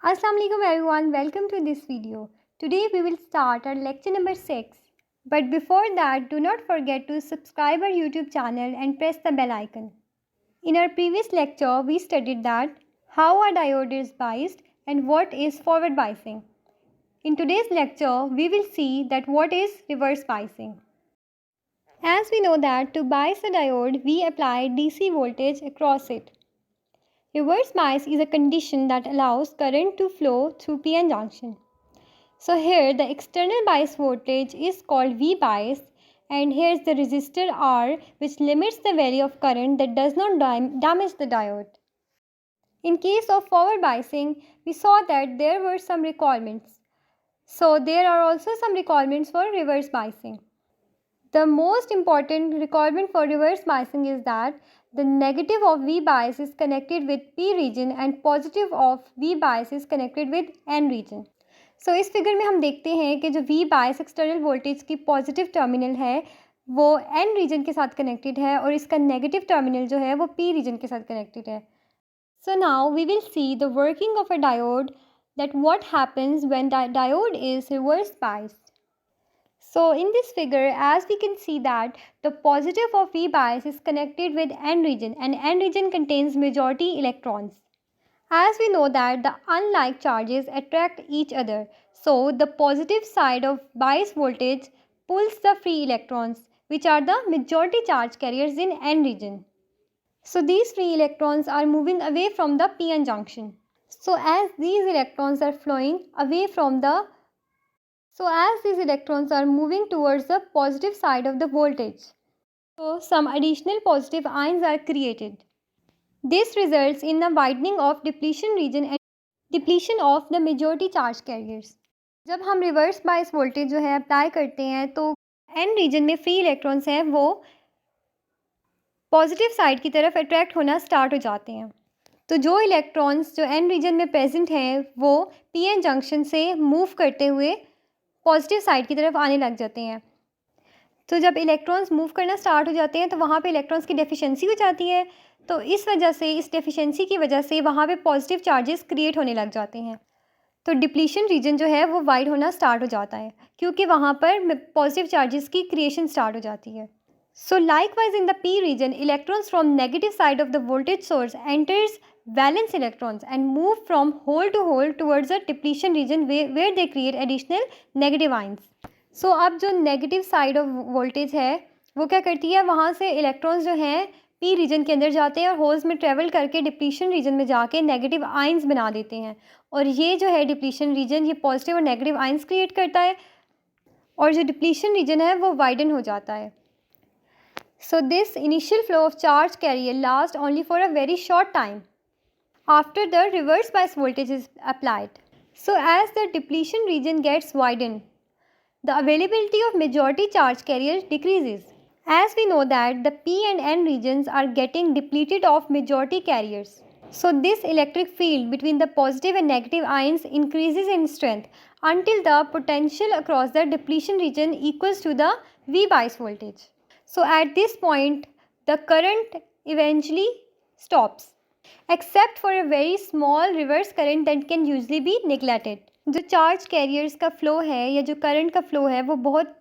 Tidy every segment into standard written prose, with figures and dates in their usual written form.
Assalamu alaikum everyone, welcome to this video. Today we will start our lecture number 6. But before that, do not forget to subscribe our YouTube channel and press the bell icon. In our previous lecture, we studied that how a diode is biased and what is forward biasing. In today's lecture, we will see that what is reverse biasing. As we know that to bias a diode, we apply DC voltage across it. Reverse bias is a condition that allows current to flow through PN junction. So here the external bias voltage is called V bias, and here's the resistor R which limits the value of current that does not damage the diode. In case of forward biasing, we saw that there were some requirements. So there are also some requirements for reverse biasing. The most important requirement for reverse biasing is that the negative of V bias is connected with P region and positive of V bias is connected with N region. So इस figure में हम देखते हैं कि जो V bias external voltage की positive terminal है वो N रीजन के साथ कनेक्टेड है और इसका नेगेटिव टर्मिनल जो है वो P रीजन के साथ कनेक्टेड है. So now we will see the working of a diode, that what happens when the diode is reverse biased. So in this figure, as we can see that the positive of V bias is connected with N region, and N region contains majority electrons. As we know that the unlike charges attract each other, so the positive side of bias voltage pulls the free electrons, which are the majority charge carriers in N region. So these free electrons are moving away from the PN junction. So as these electrons are moving towards the positive side of the voltage, so some additional positive ions are created. This results in the widening of depletion region and depletion of the majority charge carriers. जब हम reverse bias voltage जो है apply करते हैं तो N reason में free electrons हैं वो पॉजिटिव साइड की तरफ अट्रैक्ट होना स्टार्ट हो जाते हैं. तो जो इलेक्ट्रॉन्स जो N रीजन में प्रेजेंट हैं वो PN जंक्शन से मूव करते हुए पॉजिटिव साइड की तरफ आने लग जाते हैं. तो जब इलेक्ट्रॉन्स मूव करना स्टार्ट हो जाते हैं तो वहाँ पे इलेक्ट्रॉन्स की डेफिशिएंसी हो जाती है. तो इस डेफिशिएंसी की वजह से वहाँ पे पॉजिटिव चार्जेस क्रिएट होने लग जाते हैं. तो डिप्लीशन रीजन जो है वो वाइड होना स्टार्ट हो जाता है क्योंकि वहाँ पर पॉजिटिव चार्जेस की क्रिएशन स्टार्ट हो जाती है. So likewise in the P region, electrons from negative side of the voltage source enters valence electrons and move from hole to hole towards the depletion region where they create additional negative ions. So अब जो negative side of voltage है वो क्या करती है, वहाँ से electrons जो हैं P region के अंदर जाते हैं और holes में travel करके depletion region में जाके negative ions बना देते हैं. और ये जो है depletion region ये positive और negative ions create करता है और जो depletion region है वो widen हो जाता है. So this initial flow of charge carrier lasts only for a very short time after the reverse bias voltage is applied. So as the depletion region gets widened, the availability of majority charge carriers decreases. As we know that the P and N regions are getting depleted of majority carriers. So this electric field between the positive and negative ions increases in strength until the potential across the depletion region equals to the V bias voltage. So at this point, the current eventually stops, except for a very small reverse current that can usually be neglected. जो charge carriers का flow है या जो current का flow है वो बहुत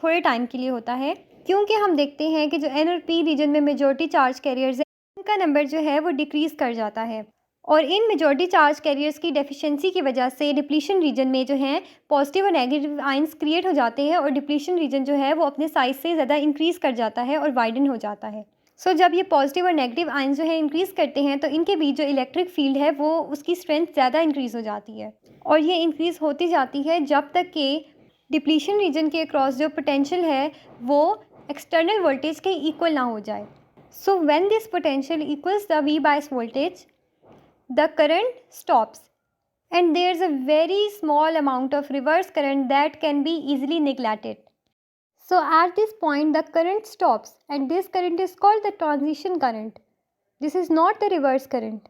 थोड़े टाइम के लिए होता है क्योंकि हम देखते हैं कि जो N और P रीजन में मेजॉरिटी चार्ज कैरियर्स है उनका नंबर जो है वो डिक्रीज़ कर जाता है और इन मेजॉरिटी चार्ज कैरियर्स की डेफिशिएंसी की वजह से डिप्लीशन रीजन में जो है पॉजिटिव और नेगेटिव आयंस क्रिएट हो जाते हैं और डिप्लीशन रीजन जो है वो अपने साइज से ज़्यादा इंक्रीज़ कर जाता है और वाइडन हो जाता है. सो जब ये पॉजिटिव और नेगेटिव आयंस जो है इंक्रीज़ करते हैं तो इनके बीच जो इलेक्ट्रिक फील्ड है वो उसकी स्ट्रेंथ ज़्यादा इंक्रीज़ हो जाती है और ये इंक्रीज़ होती जाती है जब तक कि डिप्लीशन रीजन के अक्रॉस जो पोटेंशियल है वो एक्सटर्नल वोल्टेज के इक्वल ना हो जाए. So when this potential equals the V bias voltage, the current stops and there is a very small amount of reverse current that can be easily neglected. So at this point the current stops and this current is called the transition current. This is not the reverse current.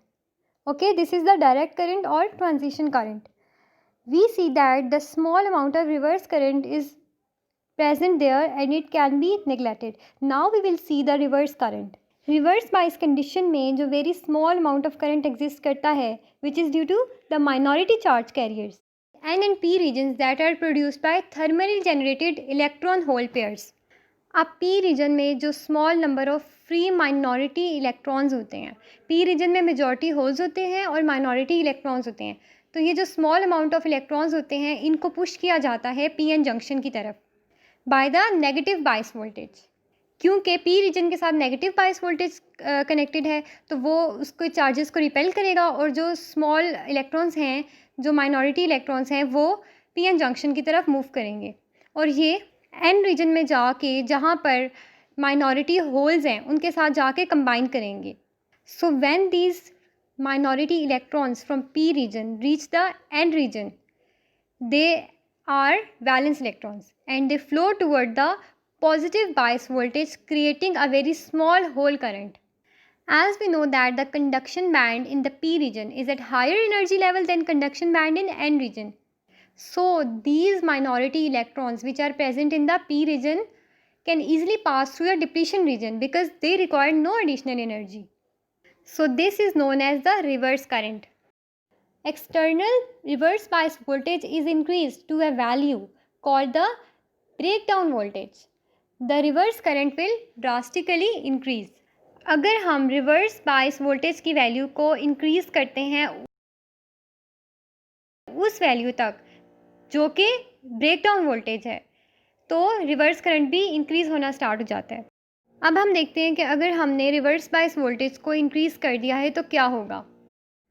Okay, this is the direct current or transition current. We see that the small amount of reverse current is present there and it can be neglected. Now we will see the reverse current. Reverse bias condition में जो very small amount of current exist करता है which is due to the minority charge carriers N and P regions that are produced by thermally generated electron hole pairs. अब P reason में जो small number of free minority electrons होते हैं, P reason में majority holes होते हैं और minority electrons होते हैं, तो ये जो स्मॉल अमाउंट ऑफ इलेक्ट्रॉन्स होते हैं इनको पुश किया जाता है PN जंक्शन की तरफ by the negative bias voltage. क्योंकि P रीजन के साथ नेगेटिव बायस वोल्टेज कनेक्टेड है तो वो उसको चार्जेस को रिपेल करेगा और जो स्मॉल इलेक्ट्रॉन्स हैं, जो माइनॉरिटी इलेक्ट्रॉन्स हैं, वो PN जंक्शन की तरफ मूव करेंगे और ये N रीजन में जाके जहाँ पर माइनॉरिटी होल्स हैं उनके साथ जाके कंबाइन करेंगे। So when these minority electrons from P region reach the N region, they are valence electrons and they flow toward the positive bias voltage, creating a very small hole current. As we know that the conduction band in the P region is at higher energy level than conduction band in N region. So these minority electrons which are present in the P region can easily pass through the depletion region because they require no additional energy. So this is known as the reverse current. External reverse bias voltage is increased to a value called the breakdown voltage. The reverse current will drastically increase. अगर हम reverse bias voltage की value को increase करते हैं उस value तक जो कि ब्रेकडाउन वोल्टेज है, तो रिवर्स करंट भी इंक्रीज़ होना स्टार्ट हो जाता है। अब हम देखते हैं कि अगर हमने रिवर्स बायस वोल्टेज को इंक्रीज़ कर दिया है तो क्या होगा।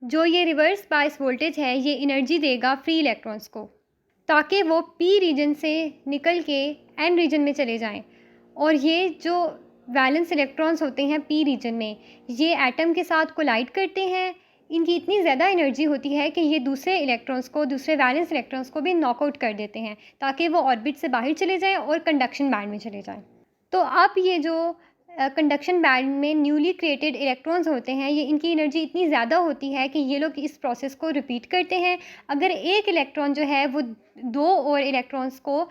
जो ये रिवर्स बायस वोल्टेज है ये एनर्जी देगा फ्री इलेक्ट्रॉन्स को ताकि वो P रीजन से निकल के N रीजन में चले जाएं और ये जो वैलेंस इलेक्ट्रॉन्स होते हैं P रीजन में ये एटम के साथ कोलाइड करते हैं। इनकी इतनी ज़्यादा एनर्जी होती है कि ये दूसरे इलेक्ट्रॉन्स को, दूसरे वैलेंस इलेक्ट्रॉन्स को भी नॉकआउट कर देते हैं ताकि वो ऑर्बिट से बाहर चले जाएं और कंडक्शन बैंड में चले जाएं। तो अब ये जो कंडक्शन बैंड में न्यूली क्रिएटेड इलेक्ट्रॉन्स होते हैं ये इनकी एनर्जी इतनी ज़्यादा होती है कि ये लोग इस प्रोसेस को रिपीट करते हैं। अगर एक इलेक्ट्रॉन जो है वो दो और इलेक्ट्रॉन्स को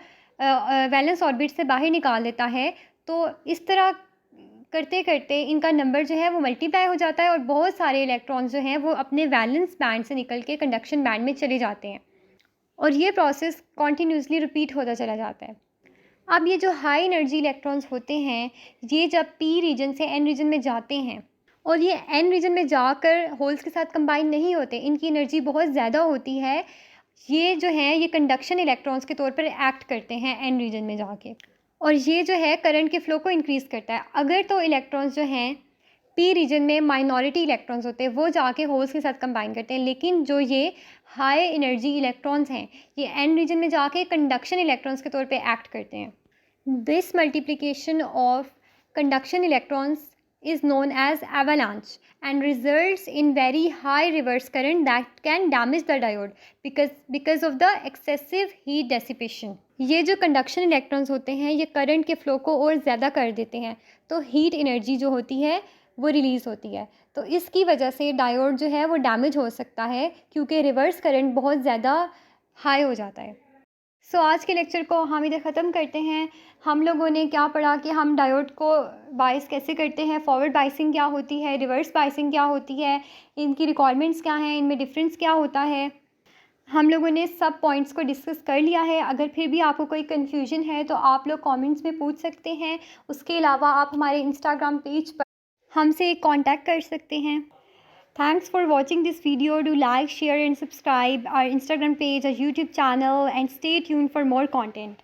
वैलेंस ऑर्बिट से बाहर निकाल देता है तो इस तरह करते करते इनका नंबर जो है वो मल्टीप्लाई हो जाता है और बहुत सारे इलेक्ट्रॉन्स जो हैं वो अपने वैलेंस बैंड से निकल के कंडक्शन बैंड में चले जाते हैं और ये प्रोसेस कॉन्टीन्यूसली रिपीट होता चला जाता है। अब ये जो हाई एनर्जी इलेक्ट्रॉन्स होते हैं ये जब P रीजन से N रीजन में जाते हैं और ये N रीजन में जाकर होल्स के साथ कंबाइन नहीं होते, इनकी एनर्जी बहुत ज़्यादा होती है। ये जो हैं ये कंडक्शन इलेक्ट्रॉन्स के तौर पर एक्ट करते हैं N रीजन में जाके और ये जो है करंट के फ्लो को इंक्रीज़ करता है। अगर तो इलेक्ट्रॉन्स जो हैं P रीजन में माइनॉरिटी इलेक्ट्रॉन्स होते हैं वो जाके होल्स के साथ कंबाइन करते हैं, लेकिन जो ये हाई एनर्जी इलेक्ट्रॉन्स हैं ये N रीजन में जाके कंडक्शन इलेक्ट्रॉन्स के तौर पे एक्ट करते हैं। This multiplication of conduction electrons is known as avalanche and results in very high reverse current that can damage the diode because of the excessive heat dissipation. ये जो conduction electrons होते हैं ये करंट के flow को और ज़्यादा कर देते हैं तो हीट एनर्जी जो होती है वो रिलीज़ होती है, तो इसकी वजह से डायोड जो है वो डैमेज हो सकता है क्योंकि रिवर्स करंट बहुत ज़्यादा हाई हो जाता है। सो आज के लेक्चर को हम इधर ख़त्म करते हैं। हम लोगों ने क्या पढ़ा कि हम डायोड को बाइस कैसे करते हैं, फॉरवर्ड बाइसिंग क्या होती है, रिवर्स बाइसिंग क्या होती है, इनकी रिक्वायरमेंट्स क्या हैं, इनमें डिफरेंस क्या होता है। हम लोगों ने सब पॉइंट्स को डिस्कस कर लिया है। अगर फिर भी आपको कोई कन्फ्यूजन है तो आप लोग कमेंट्स में पूछ सकते हैं। उसके अलावा आप हमारे इंस्टाग्राम पेज पर हमसे कांटेक्ट कर सकते हैं। Thanks for watching this video. Do like, share and subscribe our Instagram page, our YouTube channel and stay tuned for more content.